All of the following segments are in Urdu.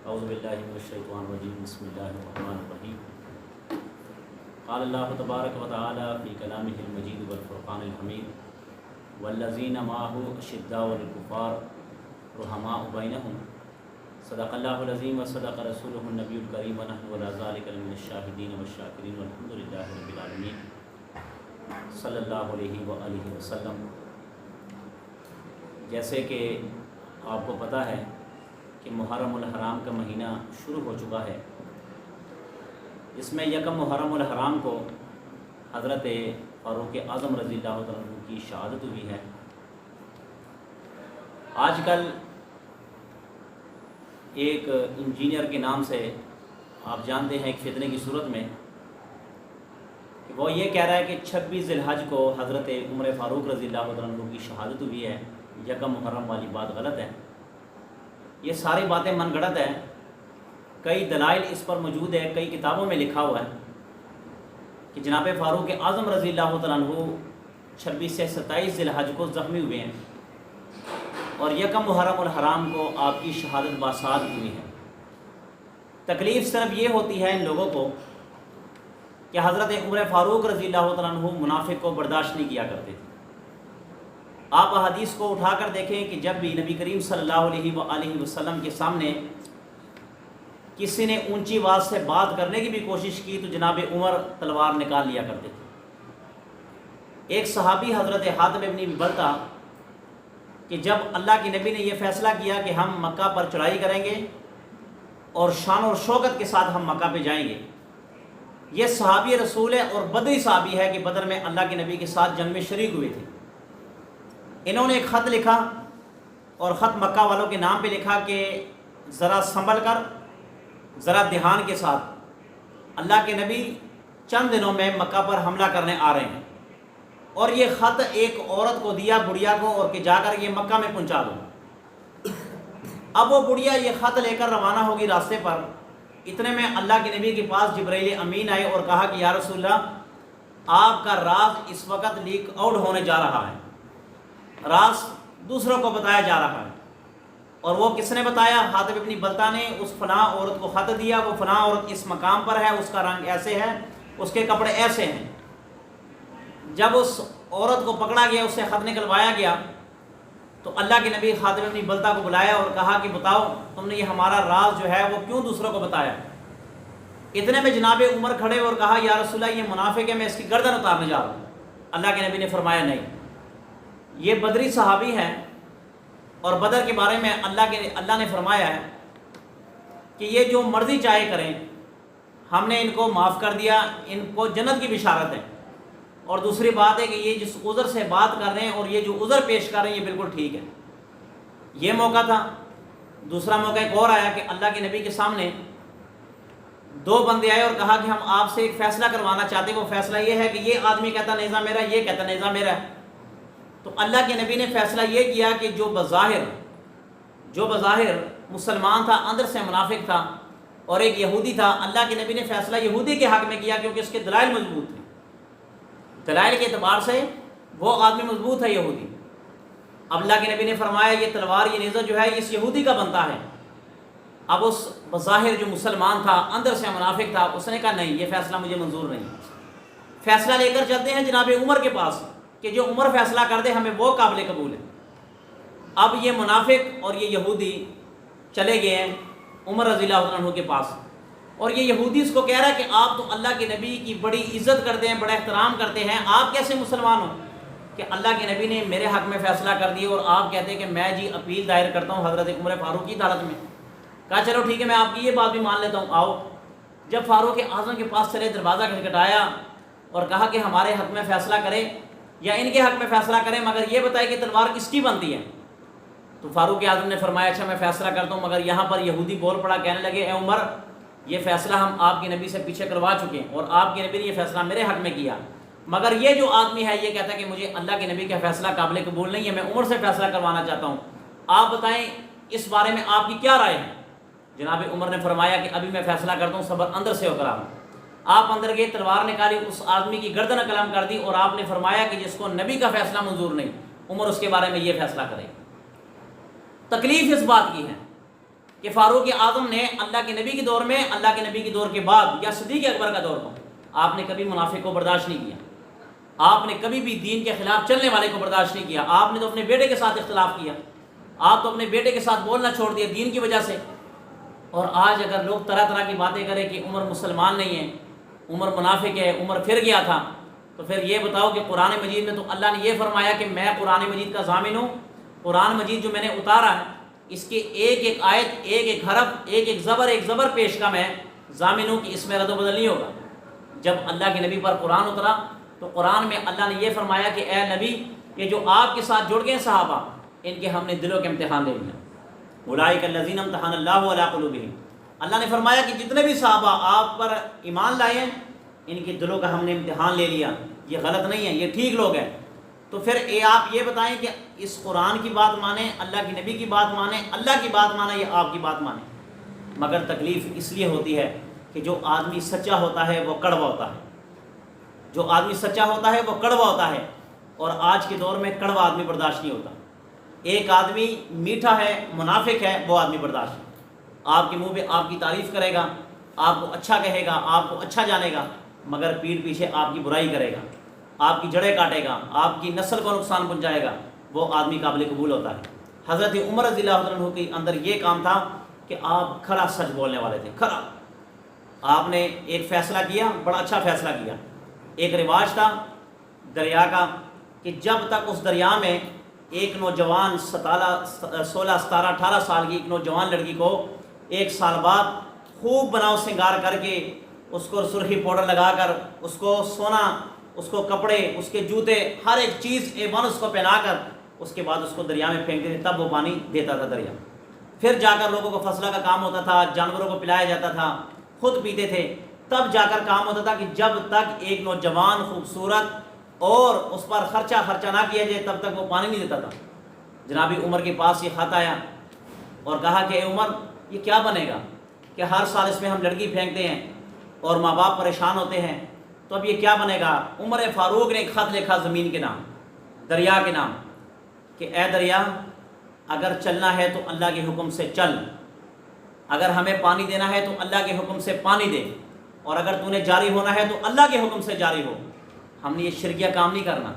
اعوذ باللہ من الشیطان الرجیم بسم اللہ الرحمن الرحیم قال اللہ تبارک و تعالی فی کلامہ المجید والفرقان الحمید والذین معہ اشداء للکفار رحماء بینہم صدق اللہ العظیم وصدق رسولہ النبی الکریم ونحن علی ذلک من الشاہدین والشاکرین والحمد للہ رب العالمین صلی اللہ علیہ وآلہ وسلم۔ جیسے کہ آپ کو پتہ ہے کہ محرم الحرام کا مہینہ شروع ہو چکا ہے، اس میں یکم محرم الحرام کو حضرت فاروق اعظم رضی اللہ عنہ کی شہادت ہوئی ہے۔ آج کل ایک انجینئر کے نام سے آپ جانتے ہیں ایک فتنے کی صورت میں کہ وہ یہ کہہ رہا ہے کہ 26 ذی الحج کو حضرت عمر فاروق رضی اللہ عنہ کی شہادت ہوئی ہے۔ یکم محرم والی بات غلط ہے، یہ ساری باتیں من گھڑت ہیں۔ کئی دلائل اس پر موجود ہے، کئی کتابوں میں لکھا ہوا ہے کہ جناب فاروق اعظم رضی اللہ تعالیٰ عنہ 26 سے 27 ذی الحج کو زخمی ہوئے ہیں اور یکم محرم الحرام کو آپ کی شہادت باسعاد ہوئی ہے۔ تکلیف صرف یہ ہوتی ہے ان لوگوں کو کہ حضرت عمر فاروق رضی اللہ تعالیٰ عنہ منافق کو برداشت نہیں کیا کرتے تھے۔ آپ احادیث کو اٹھا کر دیکھیں کہ جب بھی نبی کریم صلی اللہ علیہ وآلہ وسلم کے سامنے کسی نے اونچی آواز سے بات کرنے کی بھی کوشش کی تو جناب عمر تلوار نکال لیا کرتے تھے۔ ایک صحابی حضرت حاتب ابن بلتع کہ جب اللہ کے نبی نے یہ فیصلہ کیا کہ ہم مکہ پر چڑھائی کریں گے اور شان اور شوکت کے ساتھ ہم مکہ پہ جائیں گے، یہ صحابی رسول ہے اور بدری صحابی ہے کہ بدر میں اللہ کے نبی کے ساتھ جنگ میں شریک ہوئے تھے۔ انہوں نے ایک خط لکھا اور خط مکہ والوں کے نام پہ لکھا کہ ذرا سنبھل کر، ذرا دھیان کے ساتھ، اللہ کے نبی چند دنوں میں مکہ پر حملہ کرنے آ رہے ہیں، اور یہ خط ایک عورت کو دیا، بڑھیا کو، اور کہ جا کر یہ مکہ میں پہنچا دو۔ اب وہ بڑھیا یہ خط لے کر روانہ ہوگی راستے پر، اتنے میں اللہ کے نبی کے پاس جبرائیل امین آئے اور کہا کہ یا رسول اللہ، آپ کا راز اس وقت لیک آؤٹ ہونے جا رہا ہے، راز دوسروں کو بتایا جا رہا ہے۔ اور وہ کس نے بتایا؟ حاتب ابن بلتع نے اس فلاں عورت کو خط دیا، وہ فلاں عورت اس مقام پر ہے، اس کا رنگ ایسے ہے، اس کے کپڑے ایسے ہیں۔ جب اس عورت کو پکڑا گیا، اس سے خط نکلوایا گیا، تو اللہ کے نبی حاتب ابن بلتع کو بلایا اور کہا کہ بتاؤ تم نے یہ ہمارا راز جو ہے وہ کیوں دوسروں کو بتایا؟ اتنے میں جناب عمر کھڑے اور کہا یا رسول اللہ، یہ منافق ہے، میں اس کی گردن اتارنے جا رہا ہوں۔ اللہ کے نبی نے فرمایا نہیں، یہ بدری صحابی ہے، اور بدر کے بارے میں اللہ نے فرمایا ہے کہ یہ جو مرضی چاہے کریں، ہم نے ان کو معاف کر دیا، ان کو جنت کی بشارت ہے۔ اور دوسری بات ہے کہ یہ جس عذر سے بات کر رہے ہیں اور یہ جو عذر پیش کر رہے ہیں یہ بالکل ٹھیک ہے۔ یہ موقع تھا۔ دوسرا موقع ایک اور آیا کہ اللہ کے نبی کے سامنے دو بندے آئے اور کہا کہ ہم آپ سے ایک فیصلہ کروانا چاہتے ہیں۔ وہ فیصلہ یہ ہے کہ یہ آدمی کہتا نیزہ میرا، یہ کہتا نیزہ میرا ہے۔ تو اللہ کے نبی نے فیصلہ یہ کیا کہ جو بظاہر مسلمان تھا، اندر سے منافق تھا، اور ایک یہودی تھا، اللہ کے نبی نے فیصلہ یہودی کے حق میں کیا کیونکہ اس کے دلائل مضبوط تھے۔ دلائل کے اعتبار سے وہ آدمی مضبوط ہے، یہودی۔ اب اللہ کے نبی نے فرمایا یہ تلوار، یہ نیزہ جو ہے اس یہودی کا بنتا ہے۔ اب اس بظاہر جو مسلمان تھا، اندر سے منافق تھا، اس نے کہا نہیں، یہ فیصلہ مجھے منظور نہیں۔ فیصلہ لے کر چلتے ہیں جناب عمر کے پاس کہ جو عمر فیصلہ کر دے ہمیں وہ قابل قبول ہے۔ اب یہ منافق اور یہ یہودی چلے گئے ہیں عمر رضی اللہ عنہ کے پاس، اور یہ یہودی اس کو کہہ رہا ہے کہ آپ تو اللہ کے نبی کی بڑی عزت کرتے ہیں، بڑا احترام کرتے ہیں، آپ کیسے مسلمان ہو کہ اللہ کے نبی نے میرے حق میں فیصلہ کر دیا اور آپ کہتے ہیں کہ میں جی اپیل دائر کرتا ہوں حضرت عمر فاروق کی عدالت میں۔ کہا چلو ٹھیک ہے، میں آپ کی یہ بات بھی مان لیتا ہوں، آؤ۔ جب فاروق اعظم کے پاس چلے، دروازہ کھٹکھٹایا اور کہا کہ ہمارے حق میں فیصلہ کریں یا ان کے حق میں فیصلہ کریں، مگر یہ بتائے کہ تلوار کس کی بنتی ہے؟ تو فاروق اعظم نے فرمایا اچھا میں فیصلہ کرتا ہوں، مگر یہاں پر یہودی بول پڑا، کہنے لگے اے عمر، یہ فیصلہ ہم آپ کے نبی سے پیچھے کروا چکے ہیں اور آپ کے نبی نے یہ فیصلہ میرے حق میں کیا، مگر یہ جو آدمی ہے یہ کہتا ہے کہ مجھے اللہ کے نبی کا فیصلہ قابل قبول نہیں ہے، میں عمر سے فیصلہ کروانا چاہتا ہوں، آپ بتائیں اس بارے میں آپ کی کیا رائے ہے؟ جناب عمر نے فرمایا کہ ابھی میں فیصلہ کرتا ہوں، صبر اندر سے ہو کر آؤں۔ آپ اندر گئے، تلوار نکالی، اس آدمی کی گردن قلم کر دی اور آپ نے فرمایا کہ جس کو نبی کا فیصلہ منظور نہیں، عمر اس کے بارے میں یہ فیصلہ کرے۔ تکلیف اس بات کی ہے کہ فاروق اعظم نے اللہ کے نبی کے دور میں، اللہ کے نبی کے دور کے بعد یا صدیق اکبر کا دور ہو، آپ نے کبھی منافق کو برداشت نہیں کیا، آپ نے کبھی بھی دین کے خلاف چلنے والے کو برداشت نہیں کیا. آپ نے تو اپنے بیٹے کے ساتھ اختلاف کیا، آپ تو اپنے بیٹے کے ساتھ بولنا چھوڑ دیا دین کی وجہ سے. اور آج اگر لوگ طرح طرح کی باتیں کریں کہ عمر مسلمان نہیں ہے، عمر منافق ہے، عمر پھر گیا تھا، تو پھر یہ بتاؤ کہ قرآن مجید میں تو اللہ نے یہ فرمایا کہ میں قرآن مجید کا ضامن ہوں. قرآن مجید جو میں نے اتارا ہے اس کے ایک ایک آیت، ایک ایک حرف، ایک ایک زبر پیش کا میں ضامن ہوں کہ اس میں رد و بدل نہیں ہوگا. جب اللہ کے نبی پر قرآن اترا تو قرآن میں اللہ نے یہ فرمایا کہ اے نبی، یہ جو آپ کے ساتھ جڑ گئے صحابہ، ان کے ہم نے دلوں کے امتحان لے لیا. اولئک الذین امتحن اللہ علی قلوبہم، اللہ نے فرمایا کہ جتنے بھی صحابہ آپ پر ایمان لائے ہیں ان کے دلوں کا ہم نے امتحان لے لیا. یہ غلط نہیں ہے، یہ ٹھیک لوگ ہیں. تو پھر آپ یہ بتائیں کہ اس قرآن کی بات مانیں، اللہ کے نبی کی بات مانیں، اللہ کی بات مانیں یا آپ کی بات مانیں. مگر تکلیف اس لیے ہوتی ہے کہ جو آدمی سچا ہوتا ہے وہ کڑوا ہوتا ہے، جو آدمی سچا ہوتا ہے وہ کڑوا ہوتا ہے. اور آج کے دور میں کڑوا آدمی برداشت نہیں ہوتا. ایک آدمی میٹھا ہے، منافق ہے، وہ آدمی برداشت ہے. آپ کے منہ پہ آپ کی تعریف کرے گا، آپ کو اچھا کہے گا، آپ کو اچھا جانے گا، مگر پیٹھ پیچھے آپ کی برائی کرے گا، آپ کی جڑیں کاٹے گا، آپ کی نسل کو نقصان پہنچائے گا، وہ آدمی قابل قبول ہوتا ہے. حضرت عمر رضی اللہ عنہ کے اندر یہ کام تھا کہ آپ کھرا سچ بولنے والے تھے. کھرا آپ نے ایک فیصلہ کیا، بڑا اچھا فیصلہ کیا. ایک رواج تھا دریا کا کہ جب تک اس دریا میں ایک نوجوان 16 17 18 سال کی ایک نوجوان لڑکی کو ایک سال بعد خوب بناؤ سنگار کر کے اس کو سرخی پاؤڈر لگا کر اس کو سونا، اس کو کپڑے، اس کے جوتے، ہر ایک چیز A1 اس کو پہنا کر اس کے بعد اس کو دریا میں پھینکتے تھے، تب وہ پانی دیتا تھا دریا. پھر جا کر لوگوں کو فصلہ کا کام ہوتا تھا، جانوروں کو پلایا جاتا تھا، خود پیتے تھے. تب جا کر کام ہوتا تھا کہ جب تک ایک نوجوان خوبصورت اور اس پر خرچہ نہ کیا جائے تب تک وہ پانی نہیں دیتا تھا. جناب عمر کے پاس یہ خط آیا اور کہا کہ اے عمر، یہ کیا بنے گا کہ ہر سال اس میں ہم لڑکی پھینکتے ہیں اور ماں باپ پریشان ہوتے ہیں، تو اب یہ کیا بنے گا؟ عمر فاروق نے ایک خط لکھا زمین کے نام، دریا کے نام، کہ اے دریا، اگر چلنا ہے تو اللہ کے حکم سے چل، اگر ہمیں پانی دینا ہے تو اللہ کے حکم سے پانی دے، اور اگر تو نے جاری ہونا ہے تو اللہ کے حکم سے جاری ہو. ہم نے یہ شرکیہ کام نہیں کرنا،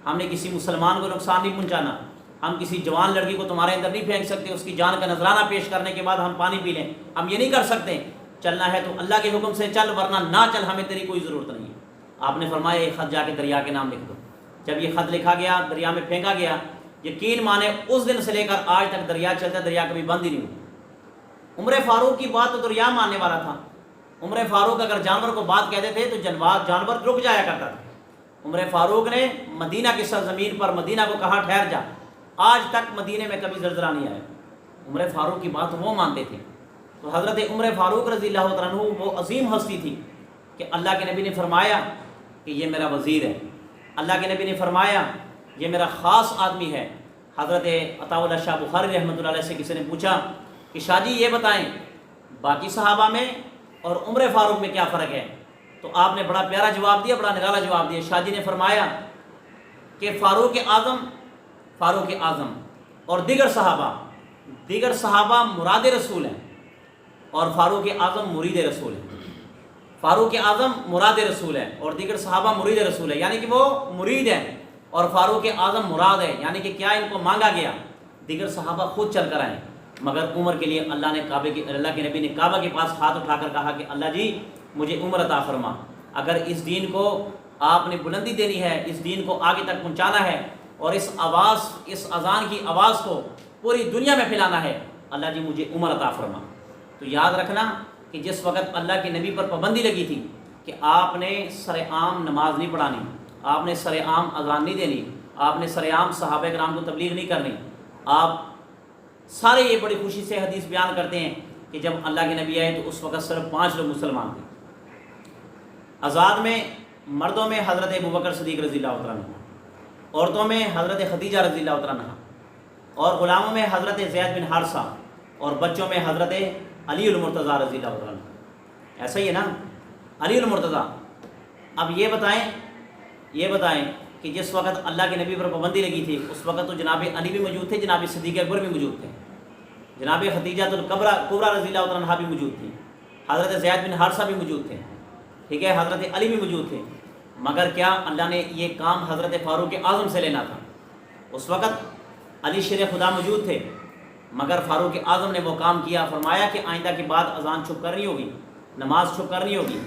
ہم نے کسی مسلمان کو نقصان نہیں پہنچانا، ہم کسی جوان لڑکی کو تمہارے اندر نہیں پھینک سکتے، اس کی جان کا نذرانہ پیش کرنے کے بعد ہم پانی پی لیں، ہم یہ نہیں کر سکتے. چلنا ہے تو اللہ کے حکم سے چل، ورنہ نہ چل، ہمیں تیری کوئی ضرورت نہیں ہے. آپ نے فرمایا یہ خط جا کے دریا کے نام لکھ دو. جب یہ خط لکھا گیا، دریا میں پھینکا گیا، یقین مانے اس دن سے لے کر آج تک دریا چلتا، دریا کبھی بند ہی نہیں ہوا. عمر فاروق کی بات تو دریا ماننے والا تھا. عمر فاروق اگر جانور کو بات کہتے تھے تو جانور رک جایا کرتا تھا. عمر فاروق نے مدینہ کی سرزمین پر مدینہ کو کہا ٹھہر جا، آج تک مدینہ میں کبھی زلزلہ نہیں آیا. عمر فاروق کی بات وہ مانتے تھے. تو حضرت عمر فاروق رضی اللہ عنہ وہ عظیم ہستی تھی کہ اللہ کے نبی نے فرمایا کہ یہ میرا وزیر ہے، اللہ کے نبی نے فرمایا یہ میرا خاص آدمی ہے. حضرت عطاء اللہ شاہ بخاری رحمۃ اللہ علیہ سے کسی نے پوچھا کہ شاہ جی یہ بتائیں باقی صحابہ میں اور عمر فاروق میں کیا فرق ہے؟ تو آپ نے بڑا پیارا جواب دیا، بڑا نرالا جواب دیا. شاہ جی نے فرمایا کہ فاروق اعظم اور دیگر صحابہ مراد رسول ہیں اور فاروق اعظم مرید رسول ہے. فاروق اعظم مراد رسول ہے اور دیگر صحابہ مرید رسول ہے، یعنی کہ وہ مرید ہیں اور فاروق اعظم مراد ہے، یعنی کہ کیا ان کو مانگا گیا؟ دیگر صحابہ خود چل کر آئیں. مگر عمر کے لیے اللہ کے نبی نے کعبہ کے پاس ہاتھ اٹھا کر کہا کہ اللہ جی مجھے عمر عطا فرما، اگر اس دین کو آپ نے بلندی دینی ہے، اس دین کو آگے تک پہنچانا ہے اور اس اذان کی آواز کو پوری دنیا میں پھیلانا ہے، اللہ جی مجھے عمر عطا فرما. تو یاد رکھنا کہ جس وقت اللہ کے نبی پر پابندی لگی تھی کہ آپ نے سر عام نماز نہیں پڑھانی، آپ نے سر عام اذان نہیں دینی، آپ نے سر عام صحابہ کرام کو تبلیغ نہیں کرنی، آپ سارے یہ بڑی خوشی سے حدیث بیان کرتے ہیں کہ جب اللہ کے نبی آئے تو اس وقت صرف 5 لوگ مسلمان تھے. آزاد میں مردوں میں حضرت ابوبکر صدیق رضی اللہ عنہ، عورتوں میں حضرت خدیجہ رضی اللہ عنہ، اور غلاموں میں حضرت زید بن حارثہ، اور بچوں میں حضرت علی المرتضیٰ رضی اللہ عنہ. ایسا ہی ہے نا، علی المرتضیٰ. اب یہ بتائیں کہ جس وقت اللہ کے نبی پر پابندی لگی تھی اس وقت تو جناب علی بھی موجود تھے، جناب صدیق اکبر بھی موجود تھے. جناب خدیجہ کبریٰ رضی اللہ تعالیٰ عنہ بھی موجود تھی، حضرت زید بن حارثہ بھی موجود تھے، ٹھیک ہے، حضرت علی بھی موجود تھے، مگر کیا اللہ نے یہ کام حضرت فاروق اعظم سے لینا تھا۔ اس وقت علی شیر خدا موجود تھے، مگر فاروق اعظم نے وہ کام کیا، فرمایا کہ آئندہ کے بعد اذان چھپ کرنی ہوگی، نماز چھپ کرنی ہوگی،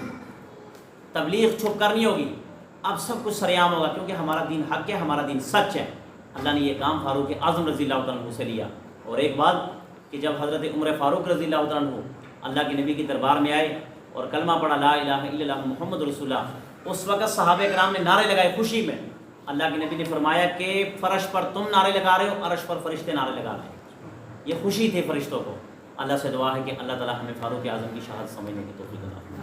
تبلیغ چھپ کرنی ہوگی، اب سب کچھ سریعام ہوگا، کیونکہ ہمارا دین حق ہے، ہمارا دین سچ ہے۔ اللہ نے یہ کام فاروق اعظم رضی اللہ تعالیٰ عنہ سے لیا۔ اور ایک بات کہ جب حضرت عمر فاروق رضی اللہ تعالیٰ عنہ اللہ کے نبی کے دربار میں آئے اور کلمہ پڑھا لا الہ الا اللہ محمد رسول اللہ، اس وقت صحابہ کرام نے نعرے لگائے خوشی میں۔ اللہ کے نبی نے فرمایا کہ فرش پر تم نعرے لگا رہے ہو، عرش پر فرشتے نعرے لگا رہے ہیں۔ یہ خوشی تھی فرشتوں کو۔ اللہ سے دعا ہے کہ اللہ تعالیٰ ہمیں فاروق اعظم کی شہادت سمجھنے کی توفیق عطا فرمائے۔